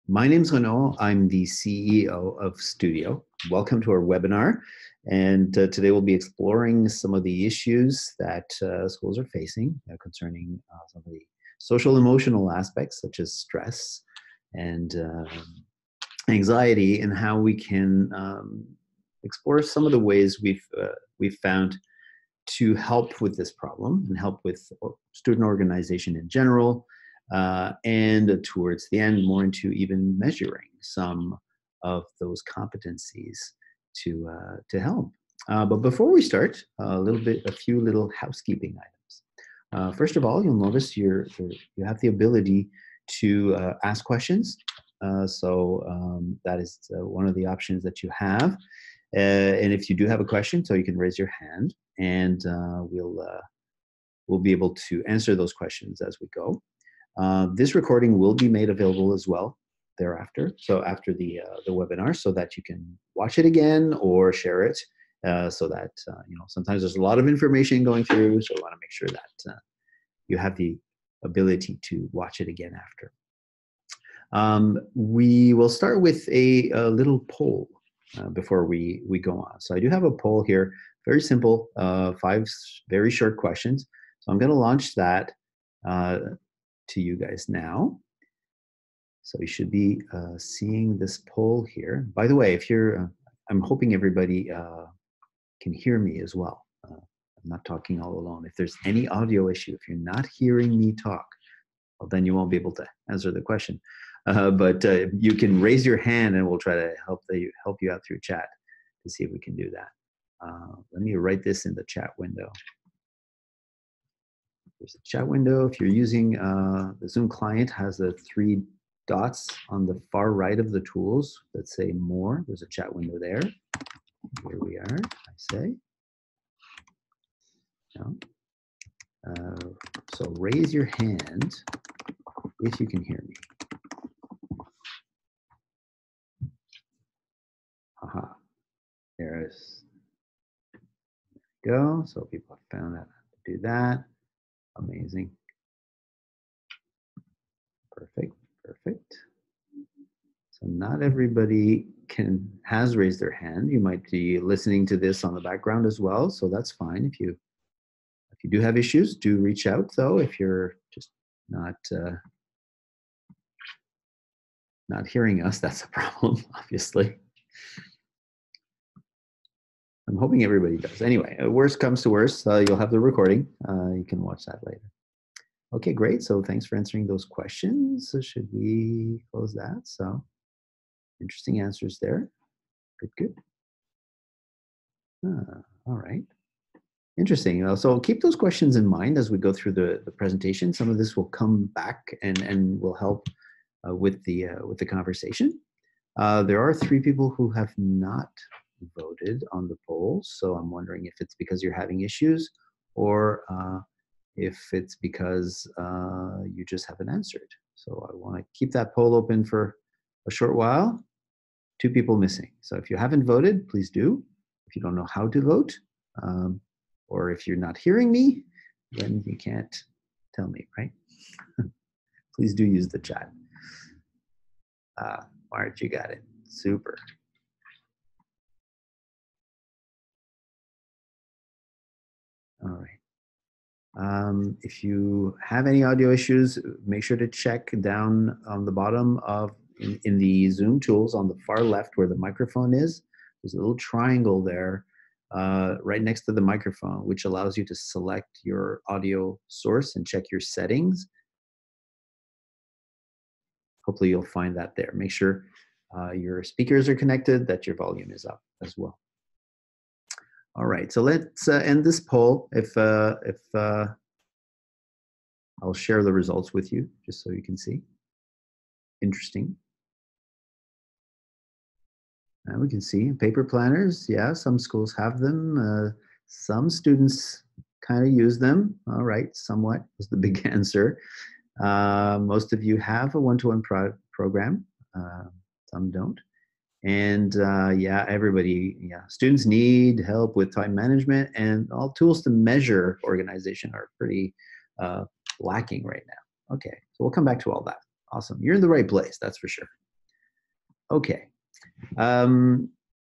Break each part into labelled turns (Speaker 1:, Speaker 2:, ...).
Speaker 1: My name's Renaud. I'm the CEO of Studyo. Welcome to our webinar. And today we'll be exploring some of the issues that schools are facing concerning some of the social emotional aspects such as stress and anxiety, and how we can explore some of the ways we've found to help with this problem and help with student organization in general, and towards the end more into even measuring some of those competencies to help. But before we start, a few little housekeeping items. First of all, you'll notice you have the ability to ask questions. That is one of the options that you have. And if you do have a question, so you can raise your hand, and we'll be able to answer those questions as we go. This recording will be made available as well thereafter, so after the webinar, so that you can watch it again or share it, so that sometimes there's a lot of information going through, so I want to make sure that you have the ability to watch it again after. We will start with a little poll before we go on. So I do have a poll here, very simple, 5 very short questions. So I'm going to launch that to you guys now. So you should be seeing this poll here. By the way, if you're, I'm hoping everybody can hear me as well. I'm not talking all alone. If there's any audio issue, if you're not hearing me talk, well, then you won't be able to answer the question. But you can raise your hand and we'll try to help you out through chat to see if we can do that. Let me write this in the chat window. There's a chat window. If you're using the Zoom client, has the 3 dots on the far right of the tools that say more. There's a chat window there. Here we are, I say. No. So raise your hand if you can hear me. Aha, there we go. So people have found out how to do that. Amazing. Perfect, perfect. So not everybody has raised their hand. You might be listening to this on the background as well, so that's fine. If you do have issues, do reach out though. If you're just not hearing us, that's a problem, obviously. I'm hoping everybody does. Anyway, worst comes to worst, you'll have the recording. You can watch that later. Okay, great. So thanks for answering those questions. So should we close that? So interesting answers there. Good, good. All right. Interesting. So keep those questions in mind as we go through the presentation. Some of this will come back and will help with the conversation. There are 3 people who have not voted on the poll, so I'm wondering if it's because you're having issues or if it's because you just haven't answered. So I want to keep that poll open for a short while. 2 people missing. So if you haven't voted, please do. If you don't know how to vote, or if you're not hearing me, then you can't tell me, right? Please do use the chat. Mart, you got it. Super. All right. If you have any audio issues, make sure to check down on the bottom of in the Zoom tools on the far left where the microphone is. There's a little triangle there right next to the microphone, which allows you to select your audio source and check your settings. Hopefully you'll find that there. Make sure your speakers are connected, that your volume is up as well. All right, so let's end this poll. If I'll share the results with you just so you can see. Interesting. And we can see paper planners. Yeah, some schools have them. Some students kind of use them. All right, somewhat was the big answer. Most of you have a one-to-one program. Some don't. And yeah, students need help with time management, and all tools to measure organization are pretty lacking right now. Okay, so we'll come back to all that. Awesome, you're in the right place, that's for sure. Okay. Um,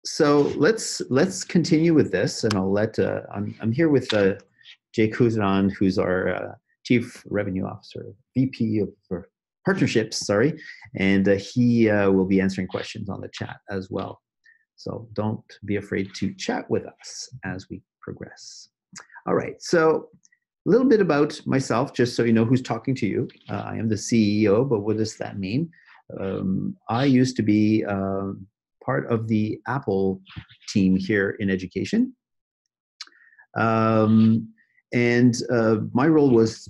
Speaker 1: so let's continue with this, and I'll let I'm here with Jay Kuzan, who's our Chief Revenue Officer, VP of for Partnerships, sorry, and he will be answering questions on the chat as well. So don't be afraid to chat with us as we progress. All right, so a little bit about myself, just so you know who's talking to you. I am the CEO, but what does that mean? I used to be part of the Apple team here in education. And my role was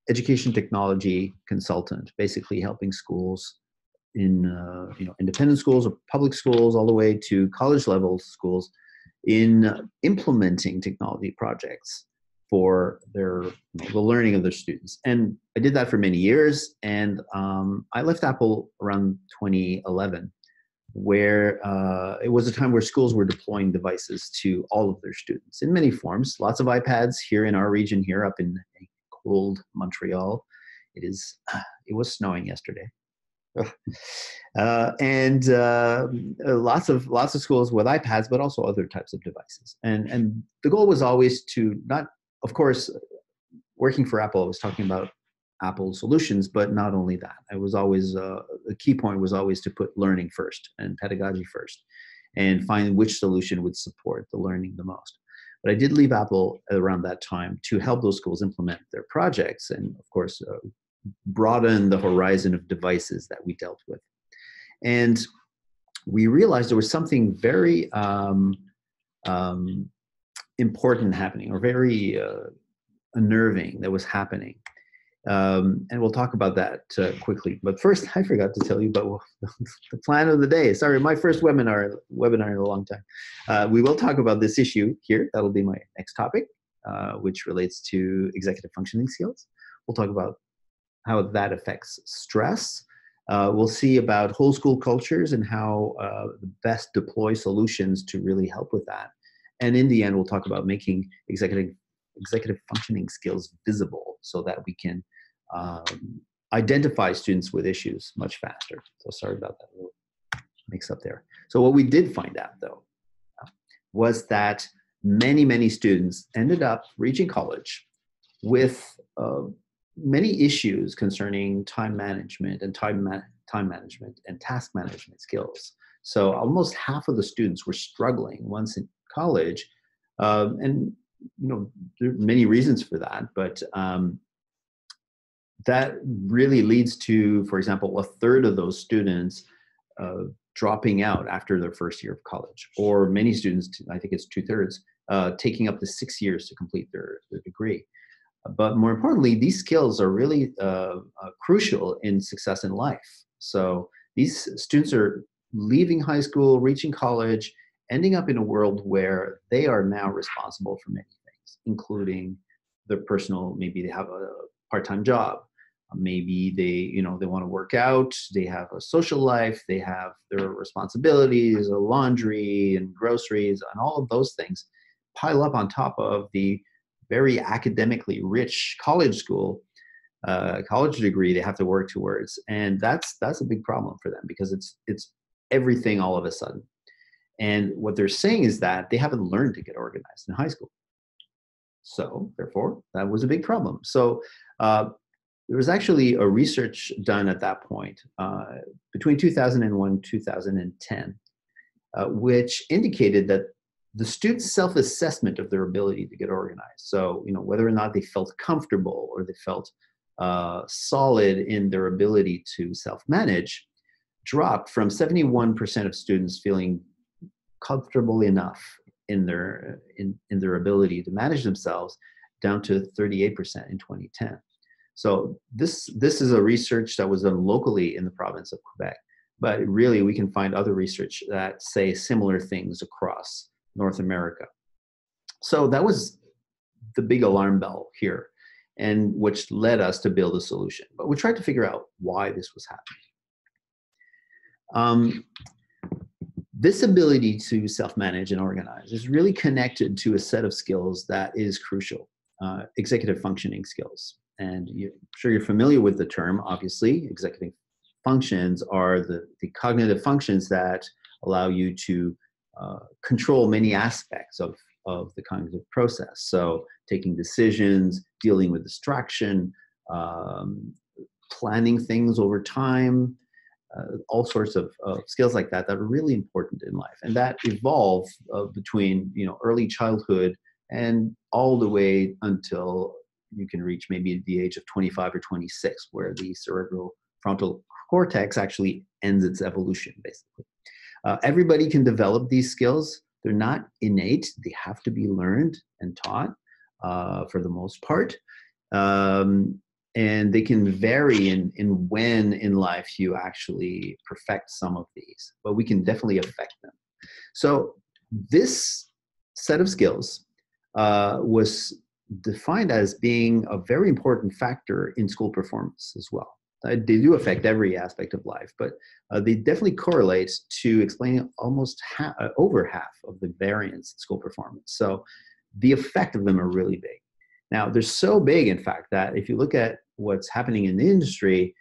Speaker 1: education technology consultant, basically helping schools in independent schools or public schools all the way to college level schools in implementing technology projects for the learning of their students. And I did that for many years. And I left Apple around 2011, where it was a time where schools were deploying devices to all of their students in many forms. Lots of iPads here in our region here up in cold Montreal. It was snowing yesterday. And lots of schools with iPads, but also other types of devices. And the goal was always to not, of course, working for Apple, I was talking about Apple solutions, but not only that. I was always the key point was always to put learning first and pedagogy first, and find which solution would support the learning the most. But I did leave Apple around that time to help those schools implement their projects, and of course, broaden the horizon of devices that we dealt with. And we realized there was something very important happening, or very unnerving that was happening. And we'll talk about that quickly. But first, I forgot to tell you about the plan of the day. Sorry, my first webinar in a long time. We will talk about this issue here. That'll be my next topic, which relates to executive functioning skills. We'll talk about how that affects stress. We'll see about whole school cultures and how best deploy solutions to really help with that. And in the end, we'll talk about making executive functioning skills visible so that we can identify students with issues much faster. So sorry about that little mix up there. So what we did find out, though, was that many students ended up reaching college with many issues concerning time management and task management skills. So almost half of the students were struggling once in college, and there are many reasons for that, but that really leads to, for example, a third of those students dropping out after their first year of college, or many students, I think it's 2/3, taking up to 6 years to complete their degree. But more importantly, these skills are really crucial in success in life. So these students are leaving high school, reaching college, ending up in a world where they are now responsible for many things, including their personal, maybe they have a part-time job, maybe they want to work out, they have a social life, they have their responsibilities, laundry and groceries, and all of those things pile up on top of the very academically rich college degree they have to work towards. And that's a big problem for them, because it's everything all of a sudden. And what they're saying is that they haven't learned to get organized in high school. So therefore, that was a big problem. So there was actually a research done at that point between 2001 and 2010, which indicated that the students' self-assessment of their ability to get organized, so whether or not they felt comfortable or they felt solid in their ability to self-manage, dropped from 71% of students feeling comfortable enough in their ability to manage themselves, down to 38% in 2010. So this is a research that was done locally in the province of Quebec, but really we can find other research that say similar things across North America. So that was the big alarm bell here, and which led us to build a solution. But we tried to figure out why this was happening. This ability to self-manage and organize is really connected to a set of skills that is crucial, executive functioning skills. And I'm sure you're familiar with the term, obviously, executive functions are the cognitive functions that allow you to control many aspects of the cognitive process. So taking decisions, dealing with distraction, planning things over time, all sorts of skills like that that are really important in life, and that evolve between early childhood and all the way until you can reach maybe the age of 25 or 26, where the cerebral frontal cortex actually ends its evolution, basically. Everybody can develop these skills. They're not innate. They have to be learned and taught for the most part. And they can vary in when in life you actually perfect some of these, but we can definitely affect them. So this set of skills was defined as being a very important factor in school performance as well. They do affect every aspect of life, but they definitely correlate to explaining almost over half of the variance in school performance. So the effect of them are really big. Now, they're so big, in fact, that if you look at what's happening in the industry,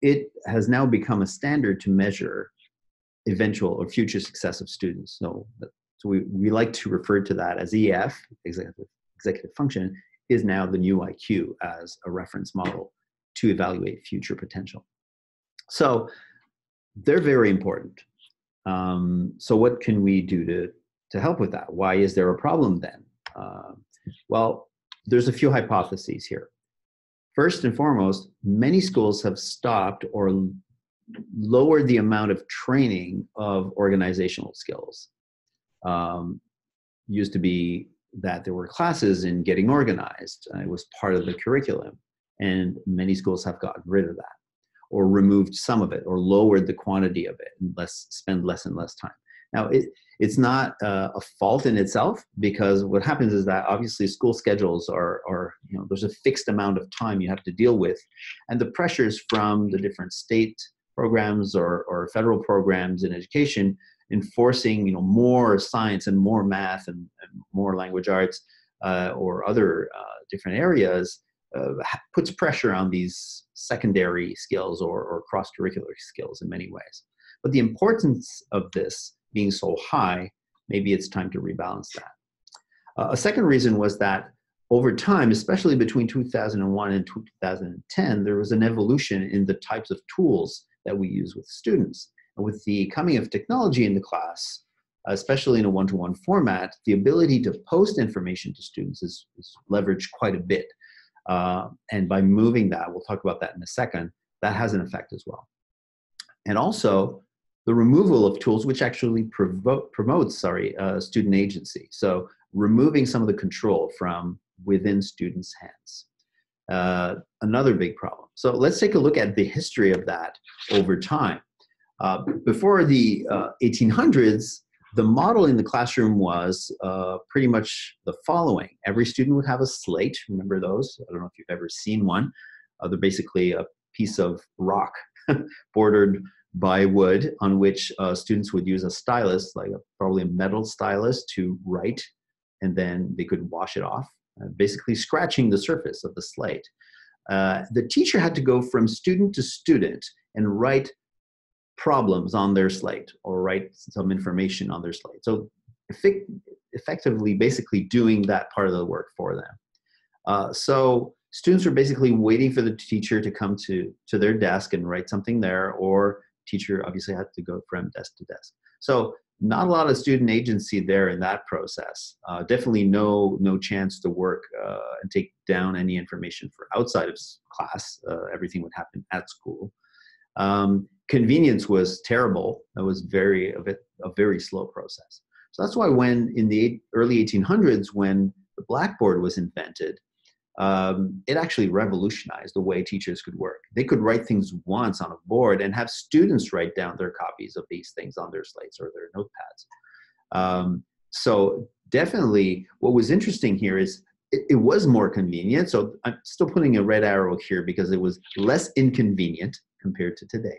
Speaker 1: it has now become a standard to measure eventual or future success of students. So we like to refer to that as EF, executive function, is now the new IQ as a reference model to evaluate future potential. So they're very important. So what can we do to help with that? Why is there a problem then? Well, there's a few hypotheses here. First and foremost, many schools have stopped or lowered the amount of training of organizational skills. Used to be that there were classes in getting organized. It was part of the curriculum, and many schools have gotten rid of that, or removed some of it, or lowered the quantity of it, and spend less and less time. Now, it's not a fault in itself, because what happens is that obviously school schedules are there's a fixed amount of time you have to deal with, and the pressures from the different state programs or federal programs in education enforcing more science and more math and more language arts or other different areas puts pressure on these secondary skills or cross-curricular skills in many ways. But the importance of this being so high, maybe it's time to rebalance that. A second reason was that over time, especially between 2001 and 2010, there was an evolution in the types of tools that we use with students. And with the coming of technology in the class, especially in a one-to-one format, the ability to post information to students is leveraged quite a bit. And by moving that, we'll talk about that in a second, that has an effect as well. And also, the removal of tools which actually promotes student agency. So removing some of the control from within students' hands. Another big problem. So let's take a look at the history of that over time. Before the 1800s, the model in the classroom was pretty much the following. Every student would have a slate. Remember those? I don't know if you've ever seen one. They're basically a piece of rock bordered by wood on which students would use a stylus, like probably a metal stylus, to write, and then they could wash it off, basically scratching the surface of the slate. The teacher had to go from student to student and write problems on their slate or write some information on their slate. So effectively, basically doing that part of the work for them. So students were basically waiting for the teacher to come to their desk and write something there, or teacher obviously had to go from desk to desk. So not a lot of student agency there in that process. Definitely no chance to work and take down any information for outside of class. Everything would happen at school. Convenience was terrible. It was a very slow process. So that's why when in the early 1800s, when the blackboard was invented, it actually revolutionized the way teachers could work. They could write things once on a board and have students write down their copies of these things on their slates or their notepads. So definitely what was interesting here is it was more convenient. So I'm still putting a red arrow here because it was less inconvenient compared to today.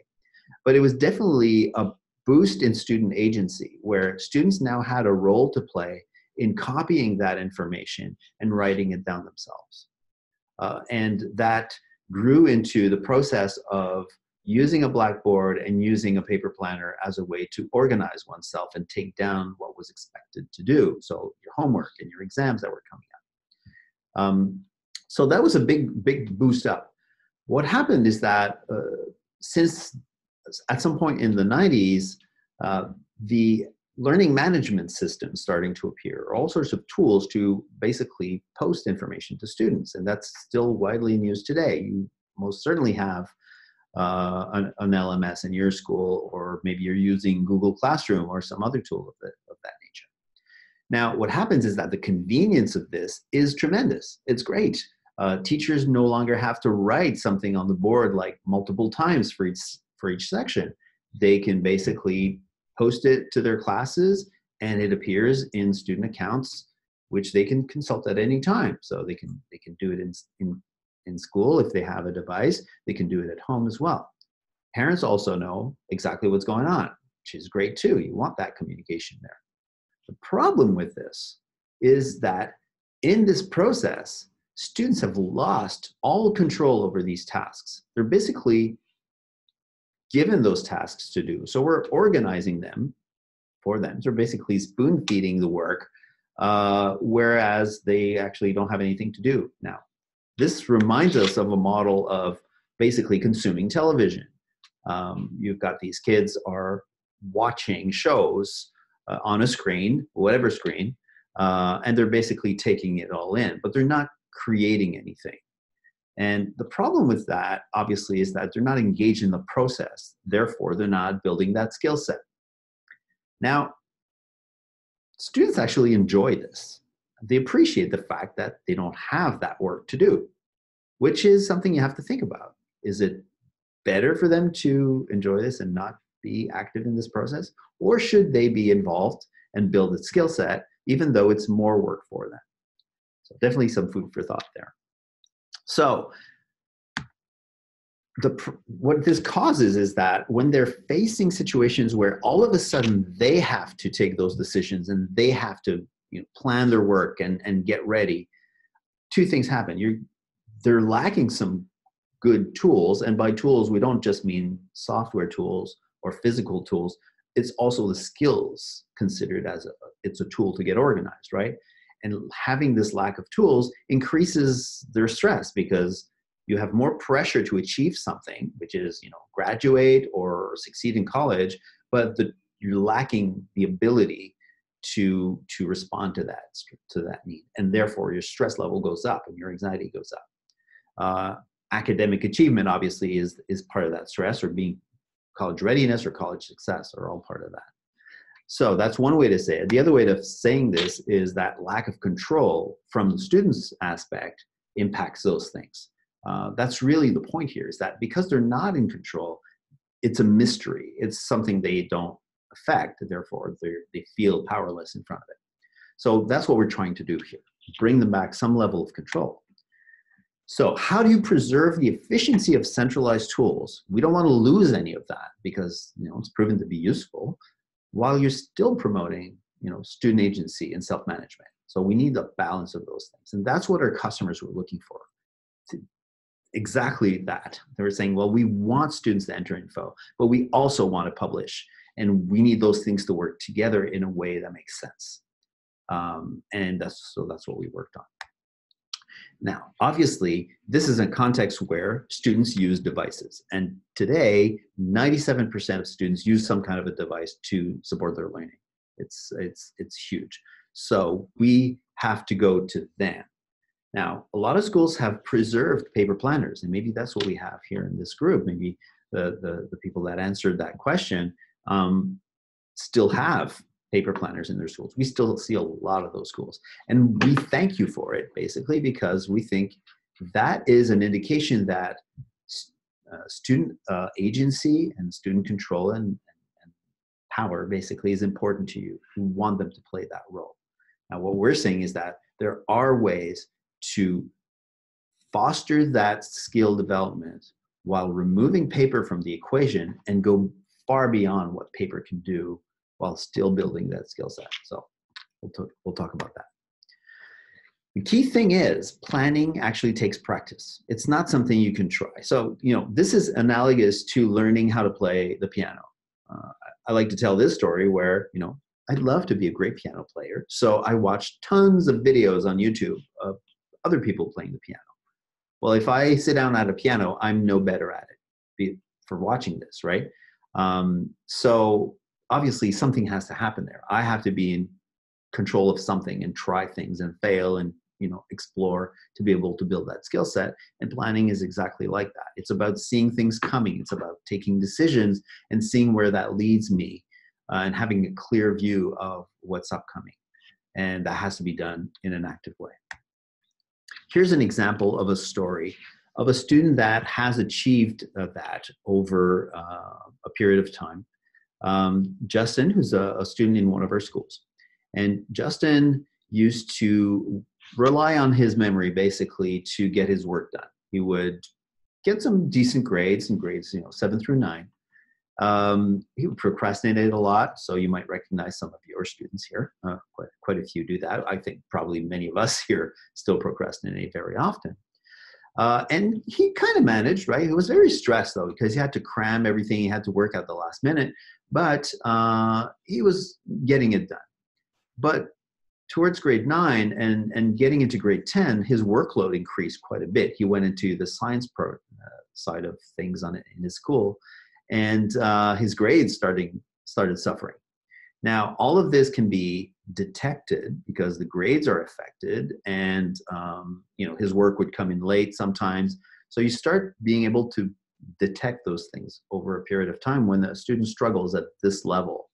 Speaker 1: But it was definitely a boost in student agency, where students now had a role to play in copying that information and writing it down themselves. And that grew into the process of using a blackboard and using a paper planner as a way to organize oneself and take down what was expected to do. So your homework and your exams that were coming up. So that was a big boost up. What happened is that since at some point in the 90s, the learning management system starting to appear, all sorts of tools to basically post information to students. And that's still widely in use today. You most certainly have an LMS in your school, or maybe you're using Google Classroom or some other tool of that nature. Now, what happens is that the convenience of this is tremendous. It's great. Teachers no longer have to write something on the board like multiple times for each section. They can basically post it to their classes, and it appears in student accounts, which they can consult at any time. So they can do it in school if they have a device. They can do it at home as well. Parents also know exactly what's going on, which is great too. You want that communication there. The problem with this is that in this process, students have lost all control over these tasks. They're basically given those tasks to do. So we're organizing them for them. So we're basically spoon feeding the work, whereas they actually don't have anything to do. Now, this reminds us of a model of basically consuming television. You've got these kids are watching shows on a screen, whatever screen, and they're basically taking it all in, but they're not creating anything. And the problem with that, obviously, is that they're not engaged in the process. Therefore, they're not building that skill set. Now, students actually enjoy this. They appreciate the fact that they don't have that work to do, which is something you have to think about. Is it better for them to enjoy this and not be active in this process? Or should they be involved and build a skill set, even though it's more work for them? So definitely some food for thought there. So what this causes is that when they're facing situations where all of a sudden they have to take those decisions and they have to plan their work and get ready, two things happen. They're lacking some good tools, and by tools we don't just mean software tools or physical tools. It's also the skills considered as it's a tool to get organized, right? And having this lack of tools increases their stress because you have more pressure to achieve something, which is graduate or succeed in college, but you're lacking the ability to respond to that need, and therefore your stress level goes up and your anxiety goes up. Academic achievement obviously is part of that stress, or being college readiness or college success are all part of that. So that's one way to say it. The other way of saying this is that lack of control from the student's aspect impacts those things. That's really the point here, is that because they're not in control, it's a mystery. It's something they don't affect, therefore they feel powerless in front of it. So that's what we're trying to do here, bring them back some level of control. So how do you preserve the efficiency of centralized tools? We don't want to lose any of that because it's proven to be useful, while you're still promoting student agency and self-management. So we need the balance of those things. And that's what our customers were looking for. Exactly that. They were saying, well, we want students to enter info, but we also want to publish. And we need those things to work together in a way that makes sense. And that's what we worked on. Now, obviously, this is a context where students use devices. And today, 97% of students use some kind of a device to support their learning. It's huge. So we have to go to them. Now, a lot of schools have preserved paper planners, and maybe that's what we have here in this group. Maybe the people that answered that question still have paper planners in their schools. We still see a lot of those schools. And we thank you for it, basically, because we think that is an indication that student agency and student control and power, basically, is important to you. You want them to play that role. Now, what we're saying is that there are ways to foster that skill development while removing paper from the equation and go far beyond what paper can do while still building that skill set. So we'll talk about that. The key thing is planning actually takes practice. It's not something you can try. So, this is analogous to learning how to play the piano. Uh, I like to tell this story where, I'd love to be a great piano player. So I watched tons of videos on YouTube of other people playing the piano. Well, if I sit down at a piano, I'm no better at it for watching this, right? So obviously something has to happen there. I have to be in control of something and try things and fail and explore to be able to build that skill set. And planning is exactly like that. It's about seeing things coming. It's about taking decisions and seeing where that leads me, and having a clear view of what's upcoming. And that has to be done in an active way. Here's an example of a story of a student that has achieved that over a period of time. Justin, who's a student in one of our schools. And Justin used to rely on his memory basically to get his work done. He would get some decent grades, and grades 7 through 9. He procrastinated a lot, so you might recognize some of your students here. Quite a few do that. I think probably many of us here still procrastinate very often. And he kind of managed, right? He was very stressed though, because he had to cram everything. He had to work at the last minute, but he was getting it done. But towards grade 9 and getting into grade 10, his workload increased quite a bit. He went into the science side of things in his school, and his grades started suffering. Now, all of this can be detected because the grades are affected, and his work would come in late sometimes. So you start being able to detect those things over a period of time when the student struggles at this level.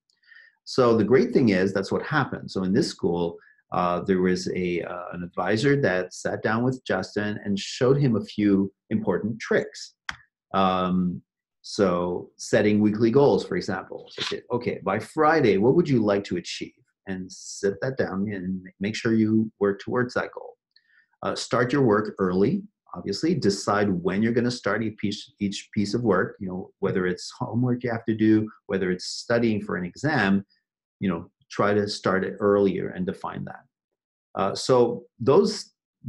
Speaker 1: So the great thing is that's what happened. So in this school, there was an advisor that sat down with Justin and showed him a few important tricks. So setting weekly goals, for example. So, okay, by Friday, what would you like to achieve? And sit that down and make sure you work towards that goal. Start your work early, obviously. Decide when you're going to start each piece of work, whether it's homework you have to do, whether it's studying for an exam, try to start it earlier and define that. So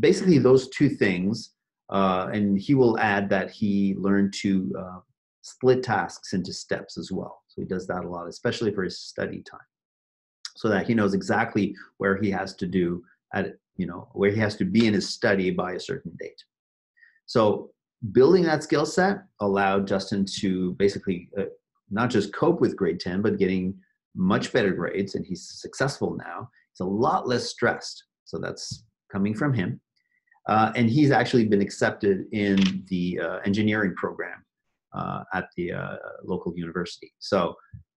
Speaker 1: basically those two things, and he will add that he learned to split tasks into steps as well. So he does that a lot, especially for his study time, so that he knows exactly where he has to where he has to be in his study by a certain date. So building that skill set allowed Justin to basically not just cope with grade 10, but getting much better grades, and he's successful now. He's a lot less stressed. So that's coming from him. And he's actually been accepted in the engineering program at the local university. So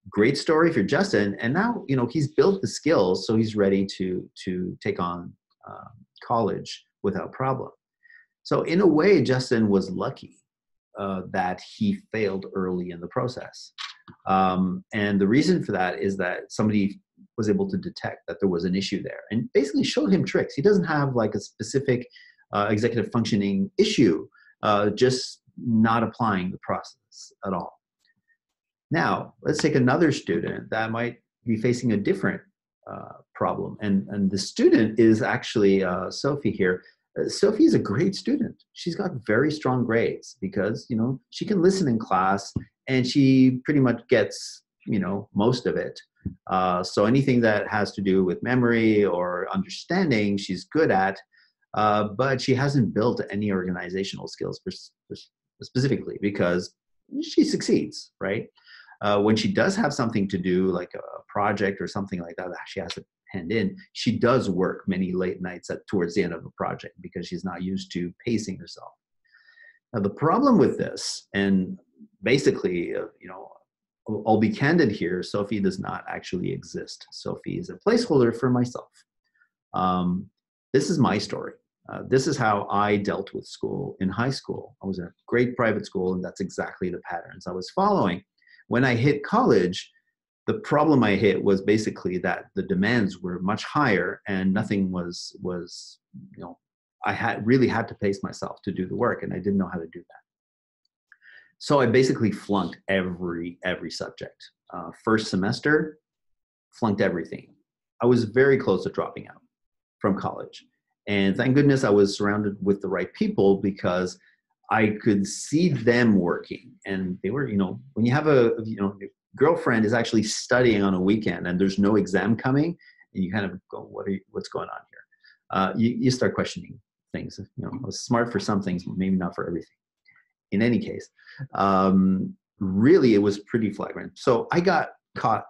Speaker 1: great story for Justin. And now, he's built the skills, so he's ready to take on college without problem. So in a way, Justin was lucky that he failed early in the process. And the reason for that is that somebody was able to detect that there was an issue there and basically showed him tricks. He doesn't have like a specific executive functioning issue, just not applying the process at all. Now, let's take another student that might be facing a different problem. And the student is actually Sophie here. Sophie is a great student. She's got very strong grades because, she can listen in class and she pretty much gets, most of it. So anything that has to do with memory or understanding, she's good at, but she hasn't built any organizational skills specifically because she succeeds, right? When she does have something to do, like a project or something like that she has to hand in, she does work many late nights towards the end of a project because she's not used to pacing herself. Now, the problem with this, and basically, I'll be candid here, Sophie does not actually exist. Sophie is a placeholder for myself. This is my story. This is how I dealt with school in high school. I was in a great private school, and that's exactly the patterns I was following. When I hit college, the problem I hit was basically that the demands were much higher and nothing was I really had to pace myself to do the work, and I didn't know how to do that. So I basically flunked every subject. First semester, flunked everything. I was very close to dropping out from college. And thank goodness I was surrounded with the right people, because I could see them working. And they were, when you have your girlfriend is actually studying on a weekend and there's no exam coming, and you kind of go, what's going on here? You start questioning things. I was smart for some things, maybe not for everything. In any case, really, it was pretty flagrant. So I got caught,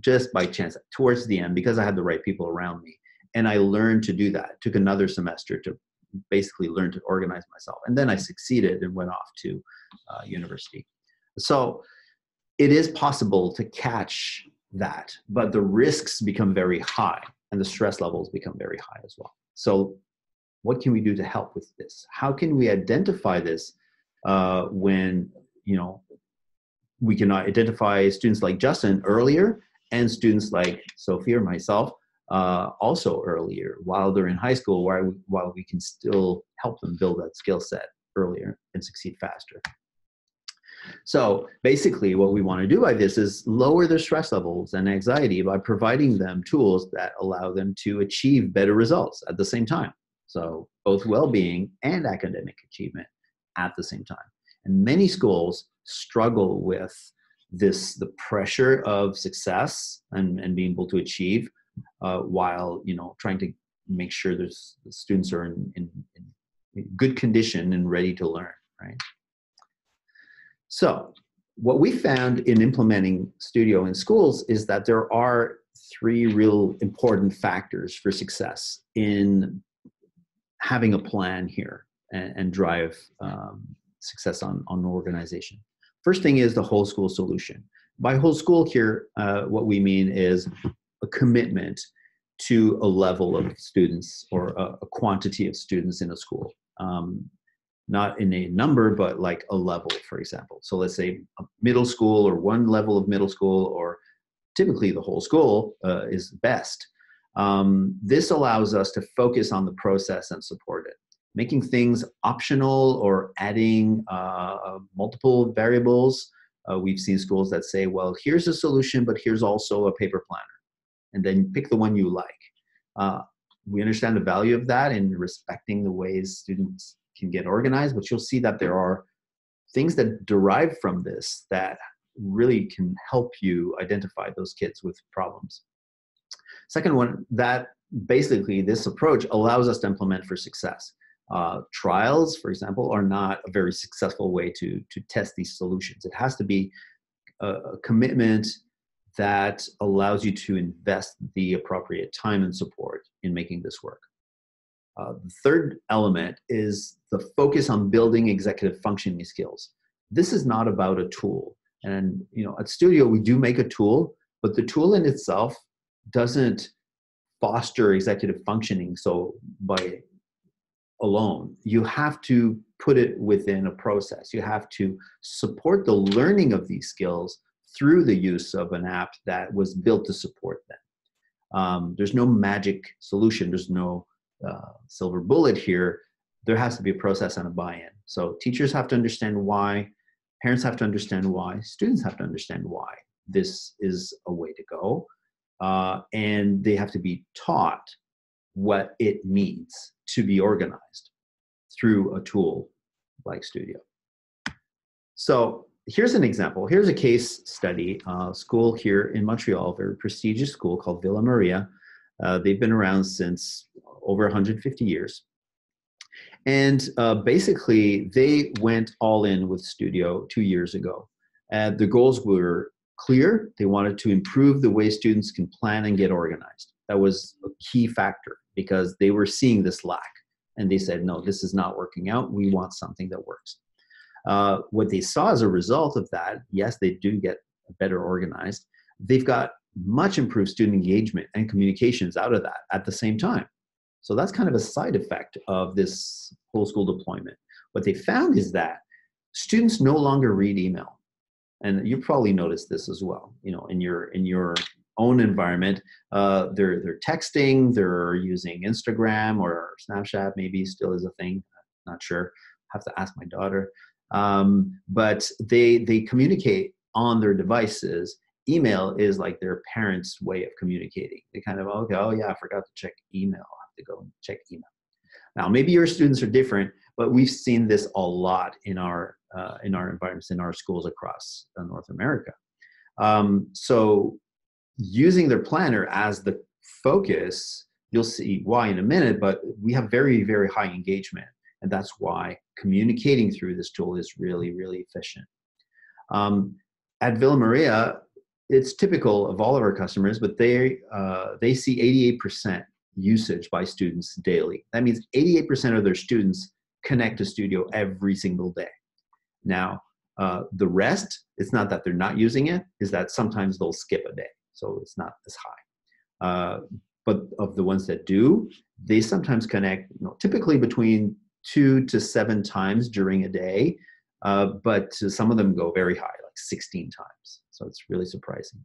Speaker 1: just by chance towards the end, because I had the right people around me. And I learned to do that. It took another semester to basically learn to organize myself. And then I succeeded and went off to university. So it is possible to catch that, but the risks become very high and the stress levels become very high as well. So what can we do to help with this? How can we identify this when, we can identify students like Justin earlier, and students like Sophie or myself also earlier, while they're in high school, while we can still help them build that skill set earlier and succeed faster. So basically what we want to do by this is lower their stress levels and anxiety by providing them tools that allow them to achieve better results at the same time. So both well-being and academic achievement at the same time. And many schools struggle with the pressure of success and being able to achieve while trying to make sure the students are in good condition and ready to learn, right? So what we found in implementing Studyo in schools is that there are three real important factors for success in having a plan here and drive success on an organization. First thing is the whole school solution. By whole school here, what we mean is a commitment to a level of students or a quantity of students in a school. Not in a number, but like a level, for example. So let's say a middle school or one level of middle school, or typically the whole school is best. This allows us to focus on the process and support it. Making things optional or adding multiple variables. We've seen schools that say, well, here's a solution, but here's also a paper planner. And then pick the one you like. We understand the value of that in respecting the ways students can get organized, but you'll see that there are things that derive from this that really can help you identify those kids with problems. Second one, that basically this approach allows us to implement for success. Trials, for example, are not a very successful way to test these solutions. It has to be a commitment that allows you to invest the appropriate time and support in making this work. The third element is the focus on building executive functioning skills. This is not about a tool. And at Studyo, we do make a tool, but the tool in itself doesn't foster executive functioning. So by alone, you have to put it within a process. You have to support the learning of these skills through the use of an app that was built to support them. There's no magic solution. There's no silver bullet here. There has to be a process and a buy-in. So teachers have to understand why, parents have to understand why, students have to understand why this is a way to go, and they have to be taught what it means to be organized through a tool like Studyo. So here's an example. Here's a case study, school here in Montreal, very prestigious school called Villa Maria. They've been around since over 150 years. And basically, they went all in with Studyo 2 years ago. The goals were clear. They wanted to improve the way students can plan and get organized. That was a key factor because they were seeing this lack. And they said, no, this is not working out. We want something that works. What they saw as a result of that, yes, they do get better organized. They've got much improved student engagement and communications out of that at the same time. So that's kind of a side effect of this whole school deployment. What they found is that students no longer read email. And you probably noticed this as well, in your own environment. They're texting, they're using Instagram or Snapchat, maybe still is a thing, not sure, have to ask my daughter. But they communicate on their devices. Email is like their parents' way of communicating. They kind of, okay, oh yeah, I forgot to check email. I have to go and check email. Now, maybe your students are different, but we've seen this a lot in our environments, in our schools across North America. So using their planner as the focus, you'll see why in a minute, but we have very, very high engagement. And that's why communicating through this tool is really, really efficient. At Villa Maria, it's typical of all of our customers, but they see 88% usage by students daily. That means 88% of their students connect to Studyo every single day. Now, the rest, it's not that they're not using it, is that sometimes they'll skip a day. So it's not as high. But of the ones that do, they sometimes connect, typically between 2 to 7 times during a day, but some of them go very high, like 16 times. So it's really surprising.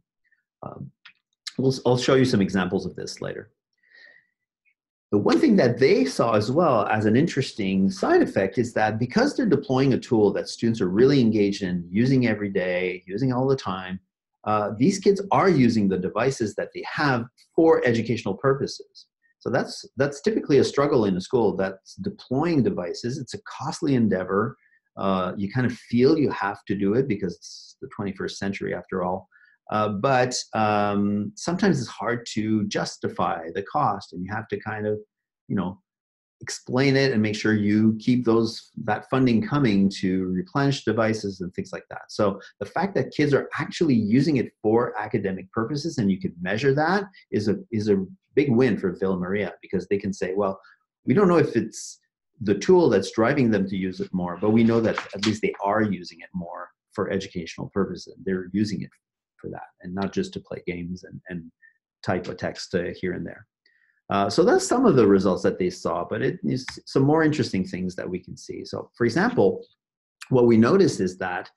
Speaker 1: I'll show you some examples of this later. The one thing that they saw as well as an interesting side effect is that because they're deploying a tool that students are really engaged in, using every day, using all the time, these kids are using the devices that they have for educational purposes. So that's typically a struggle in a school that's deploying devices. It's a costly endeavor. You kind of feel you have to do it because it's the 21st century after all. But sometimes it's hard to justify the cost, and you have to kind of, explain it and make sure you keep that funding coming to replenish devices and things like that. So the fact that kids are actually using it for academic purposes and you can measure that is a big win for Villa Maria, because they can say, well, we don't know if it's the tool that's driving them to use it more, but we know that at least they are using it more for educational purposes. They're using it for that and not just to play games and type a text here and there. So that's some of the results that they saw, but it is some more interesting things that we can see. So for example, what we noticed is that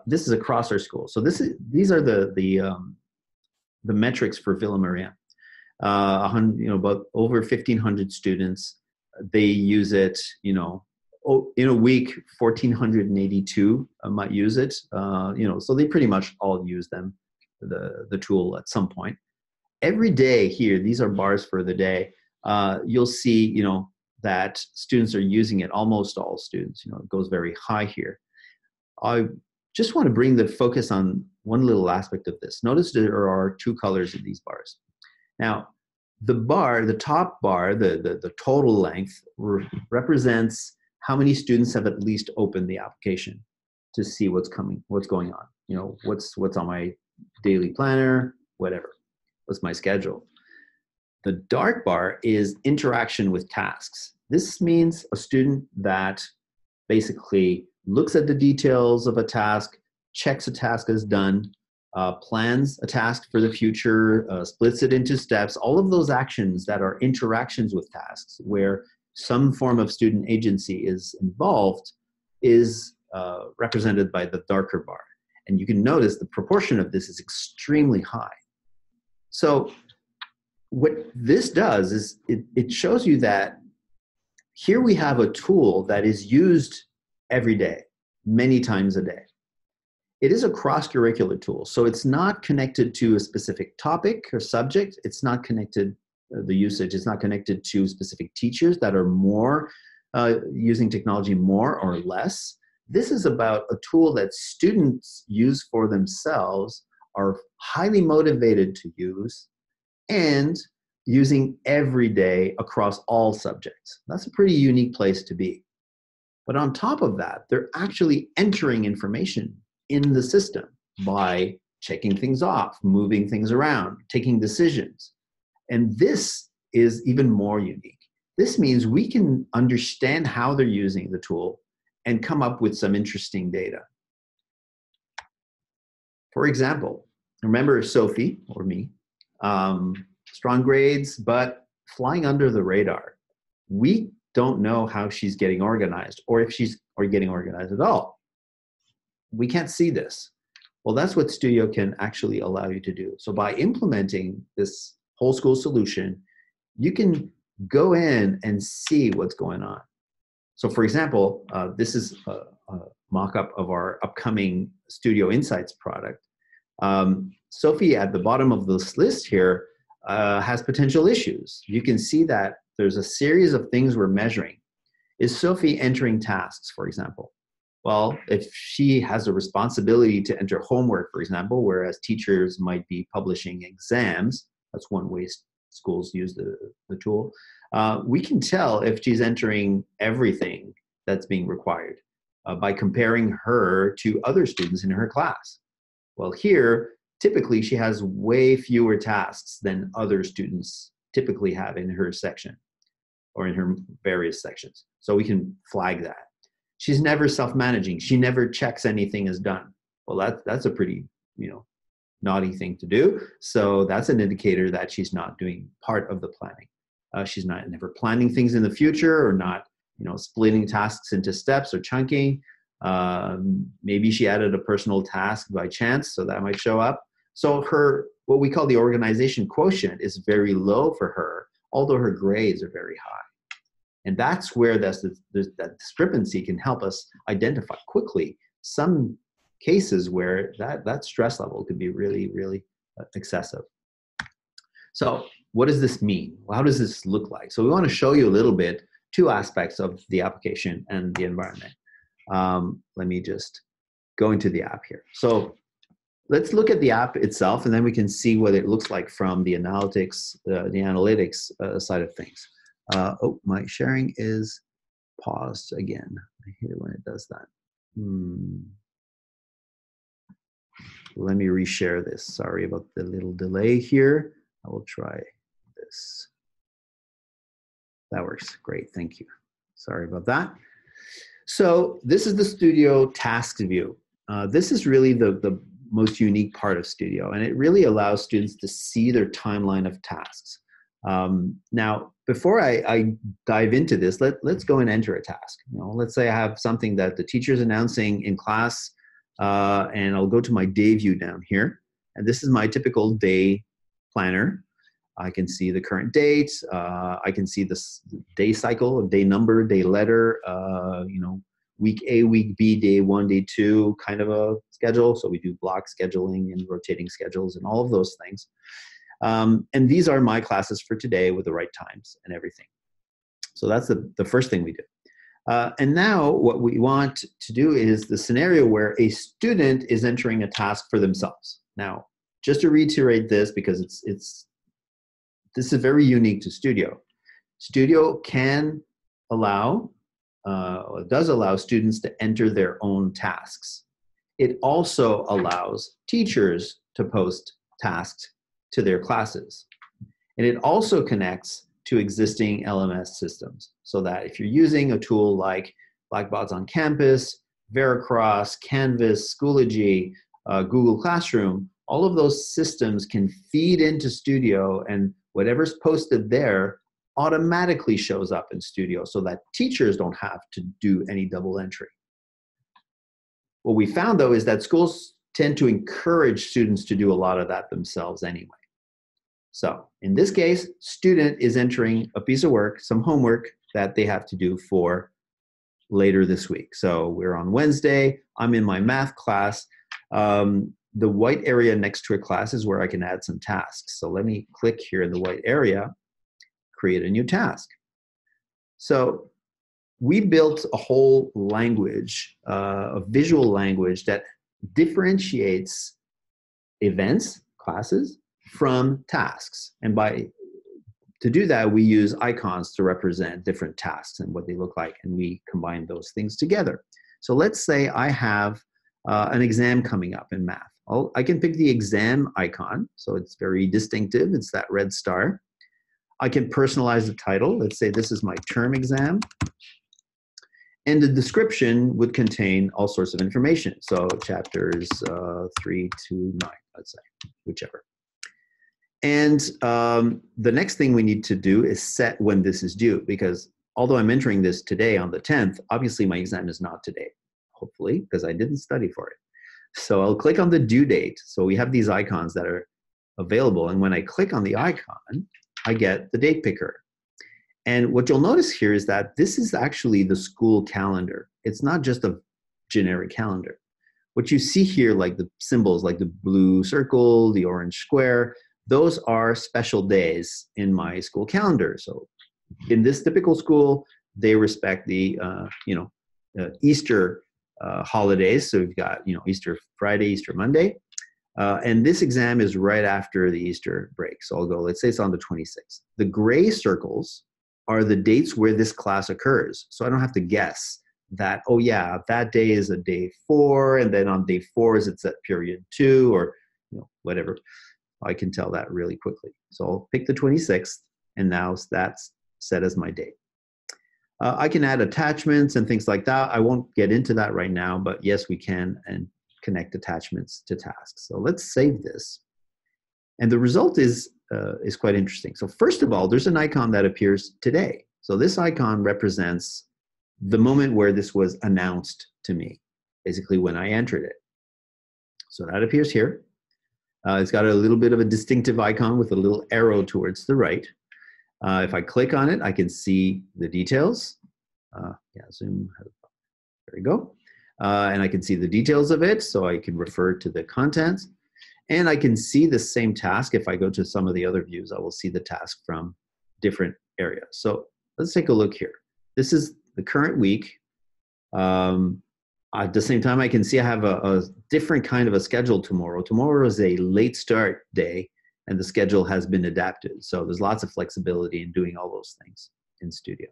Speaker 1: this is across our school. So these are the metrics for Villa Maria. About over 1,500 students. They use it, in a week, 1,482 might use it. So they pretty much all use the tool at some point. Every day here, these are bars for the day, you'll see, that students are using it, almost all students, it goes very high here. I just want to bring the focus on one little aspect of this. Notice there are 2 colors in these bars. Now, the top bar, the total length represents how many students have at least opened the application to see what's going on. What's on my daily planner, whatever. What's my schedule? The dark bar is interaction with tasks. This means a student that basically looks at the details of a task, checks a task as done, plans a task for the future, splits it into steps. All of those actions that are interactions with tasks where some form of student agency is involved is represented by the darker bar. And you can notice the proportion of this is extremely high. So what this does is it shows you that here we have a tool that is used every day, many times a day. It is a cross-curricular tool, so it's not connected to a specific topic or subject. It's not connected, the usage is not connected to specific teachers that are more using technology more or less. This is about a tool that students use for themselves, are highly motivated to use, and using every day across all subjects. That's a pretty unique place to be. But on top of that, they're actually entering information in the system by checking things off, moving things around, taking decisions. And this is even more unique. This means we can understand how they're using the tool and come up with some interesting data. For example, remember Sophie, or me, strong grades, but flying under the radar. We don't know how she's getting organized or if she's getting organized at all. We can't see this. Well, that's what Studyo can actually allow you to do. So by implementing this whole school solution, you can go in and see what's going on. So for example, this is a mock-up of our upcoming Studyo Insights product. Sophie at the bottom of this list here has potential issues. You can see that there's a series of things we're measuring. Is Sophie entering tasks, for example? Well, if she has a responsibility to enter homework, for example, whereas teachers might be publishing exams, that's one way schools use the tool, we can tell if she's entering everything that's being required by comparing her to other students in her class. Well, here, typically she has way fewer tasks than other students typically have in her section or in her various sections. So we can flag that. She's never self-managing. She never checks anything is done. Well, that's a pretty, naughty thing to do. So that's an indicator that she's not doing part of the planning. She's never planning things in the future, or not, splitting tasks into steps or chunking. Maybe she added a personal task by chance, so that might show up. So what we call the organization quotient is very low for her, although her grades are very high. And that's where that discrepancy can help us identify quickly some cases where that stress level could be really, really excessive. So what does this mean? Well, how does this look like? So we want to show you a little bit, two aspects of the application and the environment. Let me just go into the app here. So let's look at the app itself, and then we can see what it looks like from the analytics side of things. Oh, my sharing is paused again. I hate it when it does that. Let me reshare this. Sorry about the little delay here. I will try this. That works. Great. Thank you. Sorry about that. So this is the Studyo Tasks view. This is really the most unique part of Studyo, and it really allows students to see their timeline of tasks. Now, before I dive into this, let's go and enter a task. Let's say I have something that the teacher's announcing in class, and I'll go to my day view down here. And this is my typical day planner. I can see the current date. I can see the day cycle, day number, day letter, week A, week B, day 1, day 2, kind of a schedule. So we do block scheduling and rotating schedules and all of those things. And these are my classes for today with the right times and everything. So that's the first thing we do. And now what we want to do is the scenario where a student is entering a task for themselves. Now, just to reiterate this, because this is very unique to Studyo. Studyo can allow, does allow students to enter their own tasks. It also allows teachers to post tasks to their classes. And it also connects to existing LMS systems, so that if you're using a tool like Blackboard's on Campus, Veracross, Canvas, Schoology, Google Classroom, all of those systems can feed into Studyo, and whatever's posted there automatically shows up in Studyo, so that teachers don't have to do any double entry. What we found, though, is that schools tend to encourage students to do a lot of that themselves anyway. So in this case, student is entering a piece of work, some homework that they have to do for later this week. So we're on Wednesday. I'm in my math class. The white area next to a class is where I can add some tasks. So let me click here in the white area, create a new task. So we built a whole language, a visual language that differentiates events, classes, from tasks. And to do that, we use icons to represent different tasks and what they look like, and we combine those things together. So let's say I have an exam coming up in math. I can pick the exam icon, so it's very distinctive. It's that red star. I can personalize the title. Let's say this is my term exam. And the description would contain all sorts of information. So chapters 3 to 9, let's say, whichever. And the next thing we need to do is set when this is due, because although I'm entering this today on the 10th, obviously my exam is not today, hopefully, because I didn't study for it. So I'll click on the due date. So we have these icons that are available. And when I click on the icon, I get the date picker. And what you'll notice here is that this is actually the school calendar. It's not just a generic calendar. What you see here, like the symbols, like the blue circle, the orange square, those are special days in my school calendar. So in this typical school, they respect the, Easter holidays. So we've got, Easter Friday, Easter Monday. And this exam is right after the Easter break. So I'll go, let's say it's on the 26th. The gray circles are the dates where this class occurs. So I don't have to guess that, oh yeah, that day is a day 4, and then on day 4 it's at period 2, or whatever. I can tell that really quickly. So I'll pick the 26th, and now that's set as my date. I can add attachments and things like that. I won't get into that right now, but yes, we can, and connect attachments to tasks. So let's save this. And the result is quite interesting. So first of all, there's an icon that appears today. So this icon represents the moment where this was announced to me, basically when I entered it. So that appears here. It's got a little bit of a distinctive icon with a little arrow towards the right. If I click on it, I can see the details. Zoom. There we go. And I can see the details of it, so I can refer to the contents. And I can see the same task. If I go to some of the other views, I will see the task from different areas. So let's take a look here. This is the current week. At the same time, I can see I have a different kind of a schedule tomorrow. Tomorrow is a late start day, and the schedule has been adapted. So there's lots of flexibility in doing all those things in Studyo.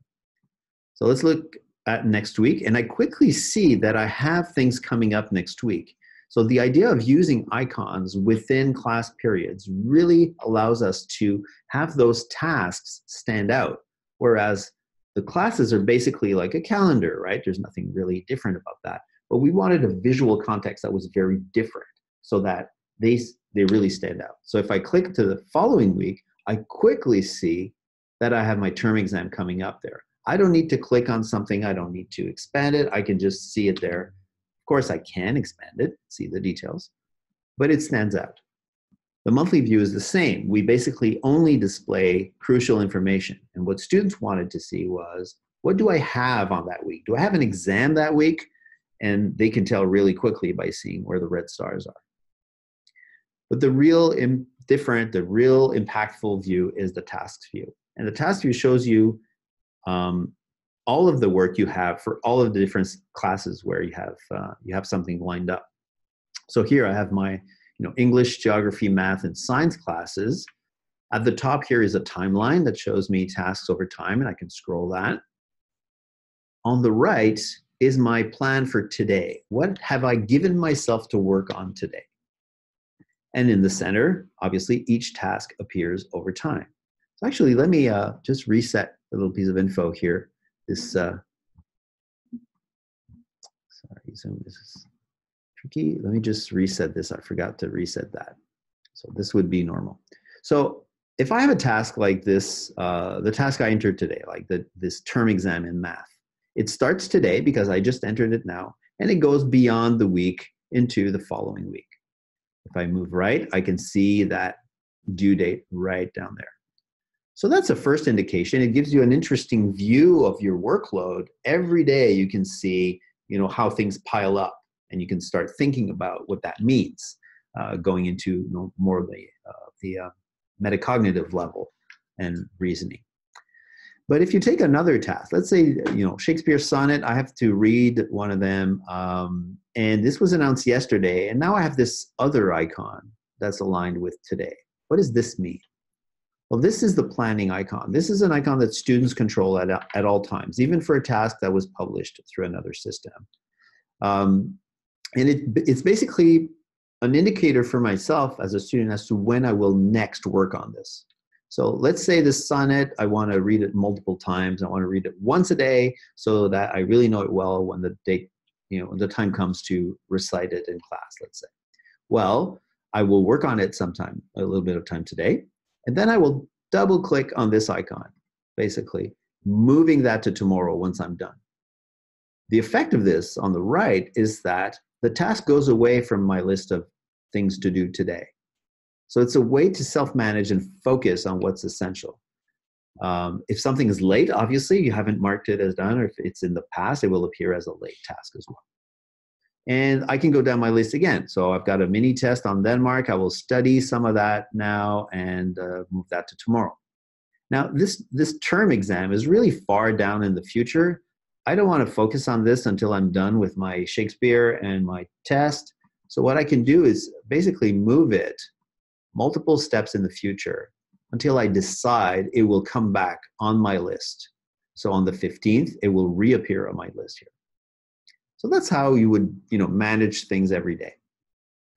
Speaker 1: So let's look at next week, and I quickly see that I have things coming up next week. So the idea of using icons within class periods really allows us to have those tasks stand out, whereas the classes are basically like a calendar, right? There's nothing really different about that. But we wanted a visual context that was very different so that they really stand out. So if I click to the following week, I quickly see that I have my term exam coming up there. I don't need to click on something. I don't need to expand it. I can just see it there. Of course, I can expand it, see the details, but it stands out. The monthly view is the same. We basically only display crucial information. And what students wanted to see was, what do I have on that week? Do I have an exam that week? And they can tell really quickly by seeing where the red stars are. But the real impactful view is the tasks view. And the task view shows you all of the work you have for all of the different classes where you have something lined up. So here I have my English, geography, math, and science classes. At the top here is a timeline that shows me tasks over time, and I can scroll that. On the right is my plan for today. What have I given myself to work on today? And in the center, obviously, each task appears over time. So actually, let me just reset a little piece of info here. This, sorry, Zoom, this is tricky. Let me just reset this. I forgot to reset that. So this would be normal. So if I have a task like this, the task I entered today, like this term exam in math, it starts today because I just entered it now, and it goes beyond the week into the following week. If I move right, I can see that due date right down there. So that's a first indication. It gives you an interesting view of your workload. Every day you can see, how things pile up, and you can start thinking about what that means, going into more of the metacognitive level and reasoning. But if you take another task, let's say, Shakespeare's sonnet, I have to read one of them, and this was announced yesterday, and now I have this other icon that's aligned with today. What does this mean? Well, this is the planning icon. This is an icon that students control at all times, even for a task that was published through another system. And it's basically an indicator for myself as a student as to when I will next work on this. So let's say this sonnet, I want to read it multiple times. I want to read it once a day so that I really know it well when the date, when the time comes to recite it in class, let's say. Well, I will work on it sometime, a little bit of time today, and then I will double click on this icon, basically moving that to tomorrow once I'm done. The effect of this on the right is that the task goes away from my list of things to do today. So it's a way to self-manage and focus on what's essential. If something is late, obviously, you haven't marked it as done, or if it's in the past, it will appear as a late task as well. And I can go down my list again. So I've got a mini test on Denmark. I will study some of that now and move that to tomorrow. Now, this term exam is really far down in the future. I don't want to focus on this until I'm done with my Shakespeare and my test. So what I can do is basically move it multiple steps in the future until I decide it will come back on my list. So on the 15th, it will reappear on my list here. So that's how you would, manage things every day.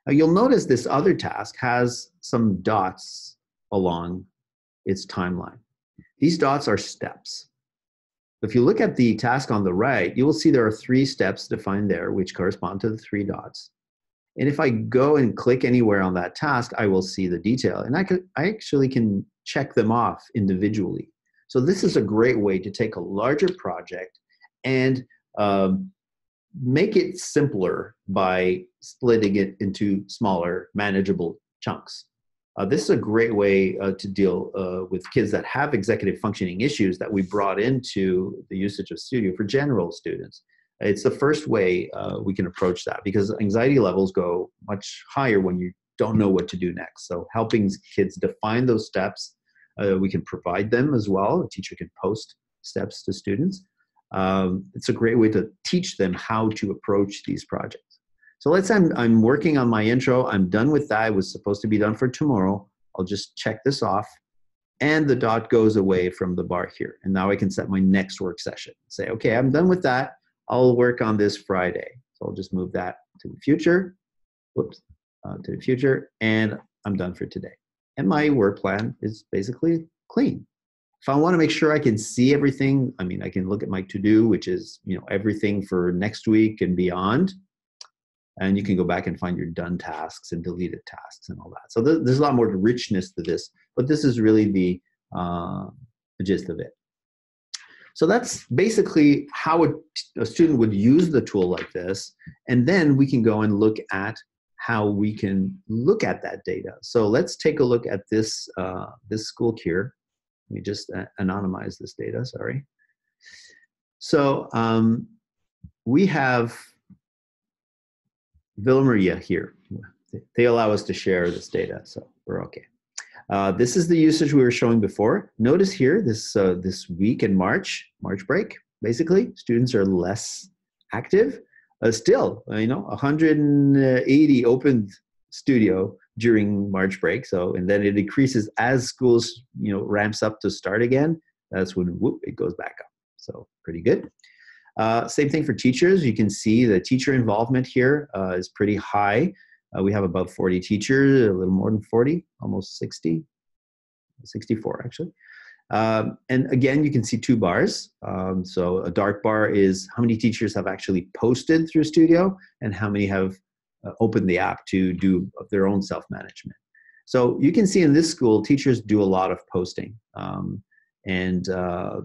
Speaker 1: Now you'll notice this other task has some dots along its timeline. These dots are steps. If you look at the task on the right, you will see there are 3 steps defined there, which correspond to the 3 dots. And if I go and click anywhere on that task, I will see the detail. And I actually can check them off individually. So this is a great way to take a larger project and make it simpler by splitting it into smaller, manageable chunks. This is a great way to deal with kids that have executive functioning issues that we brought into the usage of Studyo for general students. It's the first way we can approach that, because anxiety levels go much higher when you don't know what to do next. So helping kids define those steps, we can provide them as well. A teacher can post steps to students. It's a great way to teach them how to approach these projects. So let's say I'm working on my intro. I'm done with that. It was supposed to be done for tomorrow. I'll just check this off. And the dot goes away from the bar here. And now I can set my next work session. Say, okay, I'm done with that. I'll work on this Friday. So I'll just move that to the future. Whoops, to the future. And I'm done for today. And my work plan is basically clean. If I want to make sure I can see everything, I can look at my to-do, which is, everything for next week and beyond. And you can go back and find your done tasks and deleted tasks and all that. So there's a lot more richness to this, but this is really the gist of it. So that's basically how a student would use the tool like this. And then we can go and look at how we can look at that data. So let's take a look at this, this school here. Let me just anonymize this data, sorry. So we have Villa Maria here. They allow us to share this data, so we're okay. This is the usage we were showing before. Notice here, this week in March break, basically, students are less active. Still, 180 opened Studyo during March break. So, and then it decreases as schools, ramps up to start again. That's when, whoop, it goes back up. So pretty good. Same thing for teachers. You can see the teacher involvement here is pretty high. We have about 40 teachers, a little more than 40, almost 60, 64 actually. And again, you can see 2 bars. So a dark bar is how many teachers have actually posted through Studyo and how many have opened the app to do their own self-management. So you can see in this school, teachers do a lot of posting. And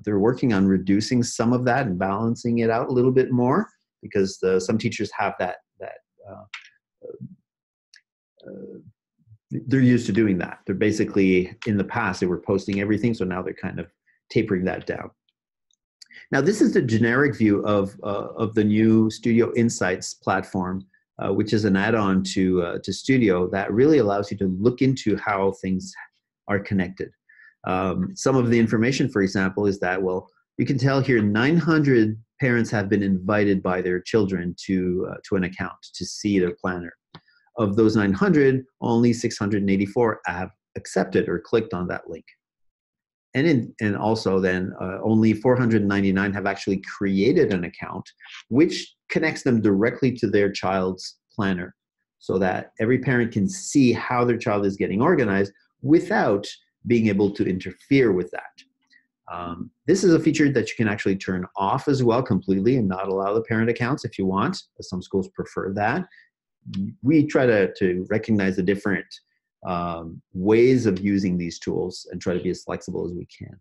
Speaker 1: they're working on reducing some of that and balancing it out a little bit more, because some teachers have they're used to doing that. They're basically, in the past, they were posting everything, so now they're kind of tapering that down. Now, this is the generic view of the new Studyo Insights platform, which is an add-on to Studyo that really allows you to look into how things are connected. Some of the information, for example, is that, well, you can tell here 900 parents have been invited by their children to an account to see their planner. Of those 900, only 684 have accepted or clicked on that link. And also then only 499 have actually created an account, which connects them directly to their child's planner, so that every parent can see how their child is getting organized without being able to interfere with that. This is a feature that you can actually turn off as well completely and not allow the parent accounts if you want. Some schools prefer that. We try to recognize the different ways of using these tools and try to be as flexible as we can.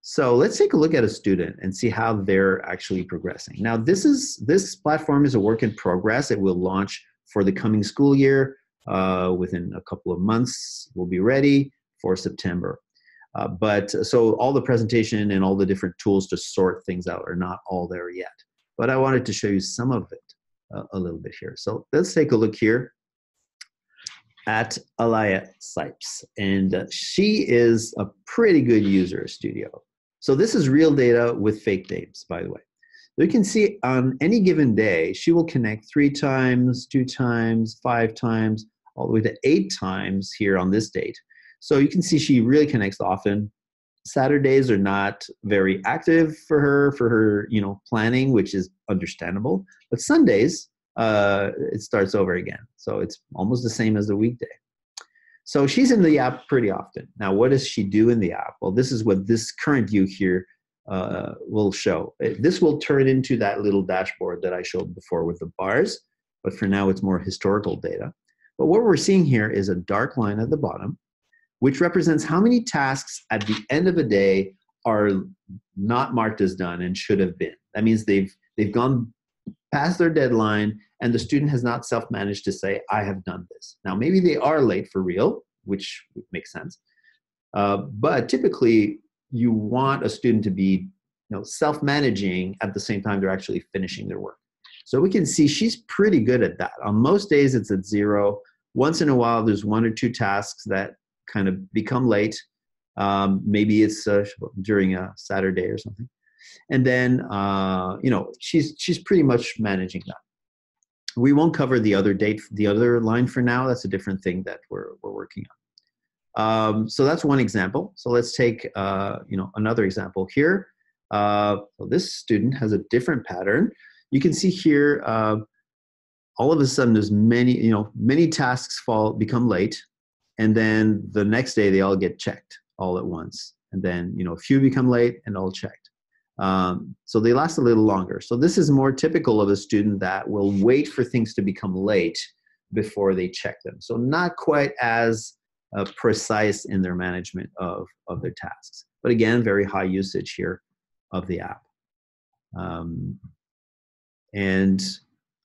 Speaker 1: So let's take a look at a student and see how they're actually progressing. Now, this platform is a work in progress. It will launch for the coming school year. Within a couple of months, we'll be ready for September. So all the presentation and all the different tools to sort things out are not all there yet. But I wanted to show you some of it a little bit here. So let's take a look here at Alaya Sipes, and she is a pretty good user of Studyo. So this is real data with fake names, by the way. So you can see on any given day, she will connect 3 times, 2 times, 5 times, all the way to 8 times here on this date. So you can see she really connects often. Saturdays are not very active for her, planning, which is understandable. But Sundays, it starts over again. So it's almost the same as the weekday. So she's in the app pretty often. Now, what does she do in the app? Well, this is what this current view here will show. This will turn into that little dashboard that I showed before with the bars, but for now it's more historical data. But what we're seeing here is a dark line at the bottom, which represents how many tasks at the end of a day are not marked as done and should have been. That means they've gone past their deadline and the student has not self-managed to say, I have done this. Now, maybe they are late for real, which makes sense. But typically, you want a student to be self-managing at the same time they're actually finishing their work. So we can see she's pretty good at that. On most days, it's at 0. Once in a while, there's 1 or 2 tasks that kind of become late. Maybe it's during a Saturday or something. And then, she's pretty much managing that. We won't cover the other line for now. That's a different thing that we're working on. So that's one example. So let's take, another example here. So this student has a different pattern. You can see here, all of a sudden there's many tasks become late. And then the next day they all get checked all at once. And then, a few become late and all checked. So they last a little longer. So this is more typical of a student that will wait for things to become late before they check them. So not quite as precise in their management of their tasks. But again, very high usage here of the app. And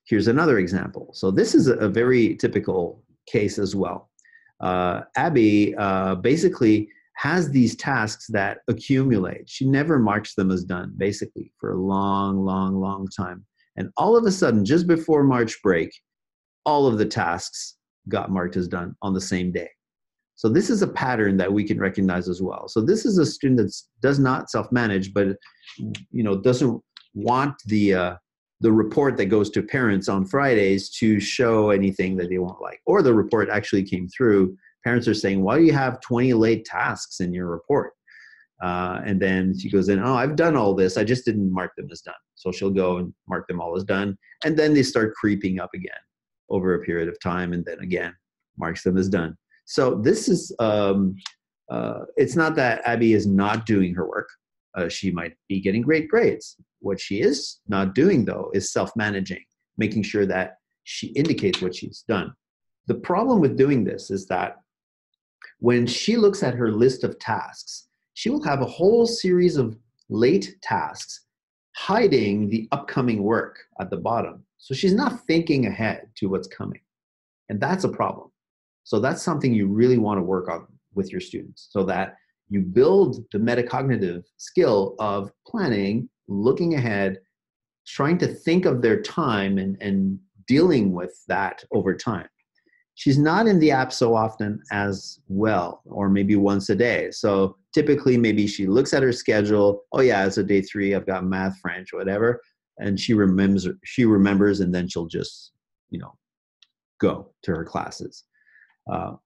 Speaker 1: here's another example. So this is a very typical case as well. Abby basically has these tasks that accumulate. She never marks them as done, basically, for a long, long, long time. And all of a sudden, just before March break, all of the tasks got marked as done on the same day. So this is a pattern that we can recognize as well. So this is a student that does not self-manage, but doesn't want the report that goes to parents on Fridays to show anything that they won't like. Or the report actually came through. Parents are saying, why do you have 20 late tasks in your report? And then she goes in, oh, I've done all this. I just didn't mark them as done. So she'll go and mark them all as done. And then they start creeping up again over a period of time. And then again, marks them as done. So this is, it's not that Abby is not doing her work. She might be getting great grades. What she is not doing, though, is self-managing, making sure that she indicates what she's done. The problem with doing this is that when she looks at her list of tasks, she will have a whole series of late tasks hiding the upcoming work at the bottom. So she's not thinking ahead to what's coming. And that's a problem. So that's something you really want to work on with your students so that you build the metacognitive skill of planning, looking ahead, trying to think of their time and dealing with that over time. She's not in the app so often as well, or maybe once a day. So typically maybe she looks at her schedule. Oh yeah, it's a day 3. I've got math, French, whatever. And she remembers and then she'll just, go to her classes.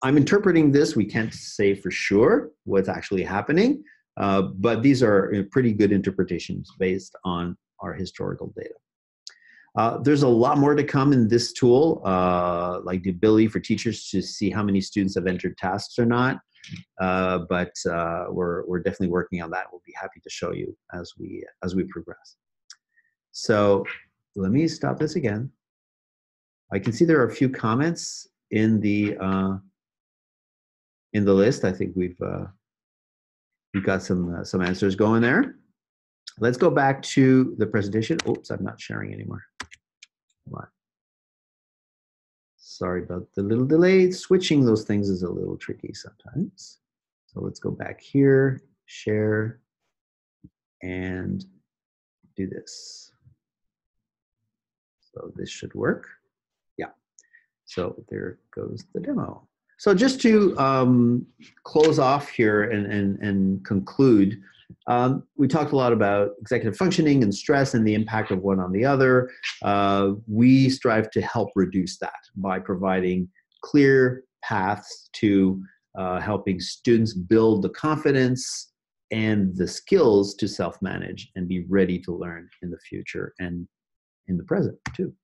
Speaker 1: I'm interpreting this. We can't say for sure what's actually happening, but these are pretty good interpretations based on our historical data. There's a lot more to come in this tool, like the ability for teachers to see how many students have entered tasks or not. But we're definitely working on that. We'll be happy to show you as we progress. So let me stop this again. I can see there are a few comments in the list. I think we've got some answers going there. Let's go back to the presentation. Oops, I'm not sharing anymore. Come on. Sorry about the little delay. Switching those things is a little tricky sometimes. So let's go back here, share, and do this. So this should work. Yeah. So there goes the demo. So just to close off here and conclude, we talked a lot about executive functioning and stress and the impact of one on the other. We strive to help reduce that by providing clear paths to helping students build the confidence and the skills to self-manage and be ready to learn in the future and in the present too.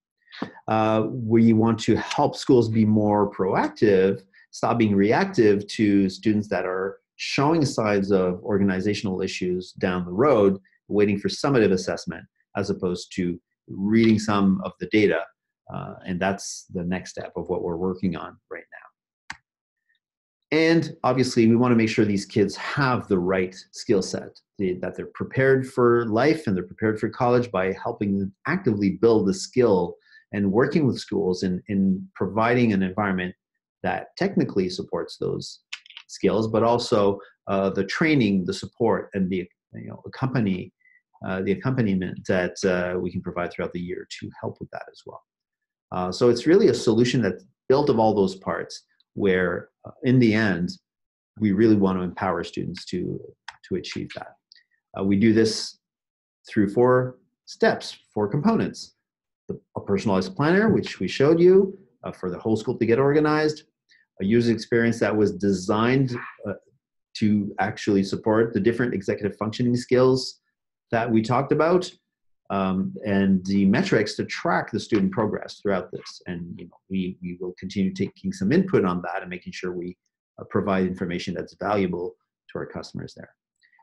Speaker 1: We want to help schools be more proactive, stop being reactive to students that are showing signs of organizational issues down the road, waiting for summative assessment, as opposed to reading some of the data. And that's the next step of what we're working on right now. And obviously, we want to make sure these kids have the right skill set, that they're prepared for life and they're prepared for college by helping them actively build the skill and working with schools in providing an environment that technically supports those skills, but also the training, the support, and the accompaniment that we can provide throughout the year to help with that as well. So it's really a solution that's built of all those parts, where in the end, we really want to empower students to achieve that. We do this through 4 steps, 4 components. A personalized planner, which we showed you, for the whole school to get organized. A user experience that was designed to actually support the different executive functioning skills that we talked about, and the metrics to track the student progress throughout this. And we will continue taking some input on that and making sure we provide information that's valuable to our customers there.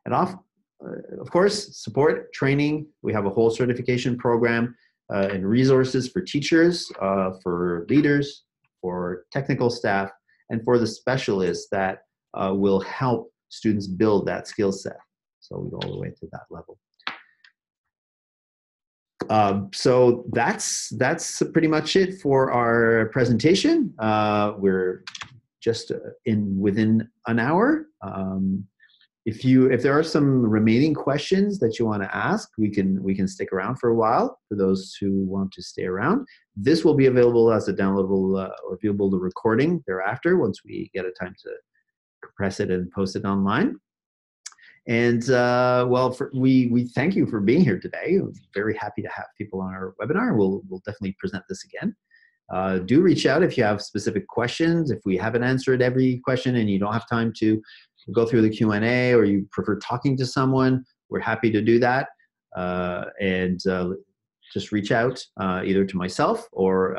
Speaker 1: And of course, support, training. We have a whole certification program and resources for teachers, for leaders, for technical staff, and for the specialists that will help students build that skill set. So we go all the way to that level. So that's pretty much it for our presentation. We're just within an hour. If there are some remaining questions that you want to ask, we can stick around for a while for those who want to stay around. This will be available as a downloadable or viewable the recording thereafter once we get a time to compress it and post it online. And we thank you for being here today. We're very happy to have people on our webinar. We'll definitely present this again. Do reach out if you have specific questions. If we haven't answered every question and you don't have time to go through the Q&A, or you prefer talking to someone, we're happy to do that. Just reach out either to myself or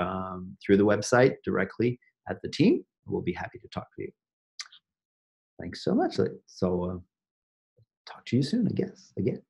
Speaker 1: through the website directly at the team. We'll be happy to talk to you. Thanks so much. So talk to you soon, I guess, again.